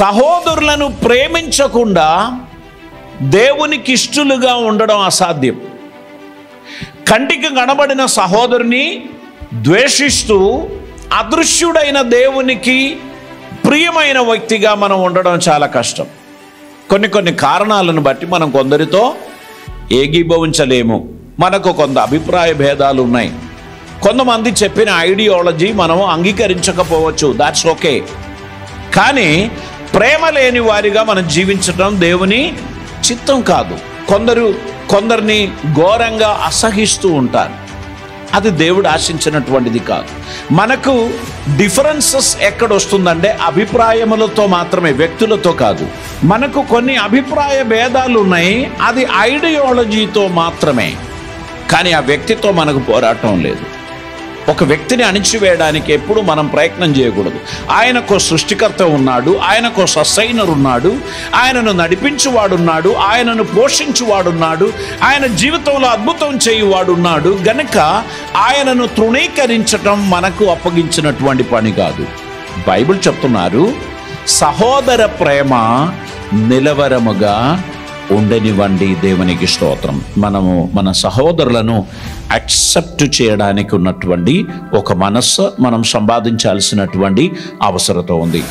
సహోదరులను ప్రేమించకుండా దేవునికి ఇష్టలుగా ఉండడం అసాధ్యం. కంటికి కనబడిన సహోదరుని ద్వేషిస్తూ అదృశ్యుడైన దేవునికి ప్రియమైన వ్యక్తిగా మనం ఉండడం చాలా కష్టం. కొన్ని కారణాలను బట్టి మనం కొందరితో ఏకీభవించలేము. మనకు కొంత అభిప్రాయ భేదాలు ఉన్నాయి. కొంతమంది చెప్పిన ఐడియాలజీ మనం అంగీకరించకపోవచ్చు, దాట్స్ ఓకే. కానీ ప్రేమ లేని వారిగా మనం జీవించడం దేవుని చిత్తం కాదు. కొందరిని ఘోరంగా అసహిస్తూ ఉంటారు, అది దేవుడు ఆశించినటువంటిది కాదు. మనకు డిఫరెన్సెస్ ఎక్కడొస్తుందంటే అభిప్రాయములతో మాత్రమే, వ్యక్తులతో కాదు. మనకు కొన్ని అభిప్రాయ భేదాలు ఉన్నాయి, అది ఐడియాలజీతో మాత్రమే. కానీ ఆ వ్యక్తితో మనకు పోరాటం లేదు. ఒక వ్యక్తిని అణిచివేయడానికి ఎప్పుడు మనం ప్రయత్నం చేయకూడదు. ఆయనకు సృష్టికర్త ఉన్నాడు, ఆయనకు సస్సైనర్ ఉన్నాడు, ఆయనను నడిపించువాడున్నాడు, ఆయనను పోషించువాడున్నాడు, ఆయన జీవితంలో అద్భుతం చేయువాడున్నాడు. గనుక ఆయనను తృణీకరించటం మనకు అప్పగించినటువంటి పని కాదు. బైబిల్ చెప్తున్నారు, సహోదర ప్రేమ నిలవరముగా ఉండనివ్వండి. దేవునికి స్తోత్రం. మనము మన సహోదరులను యాక్సెప్ట్ చేయడానికి ఉన్నటువంటి ఒక మనస్సు మనం సంపాదించాల్సినటువంటి అవసరత ఉంది.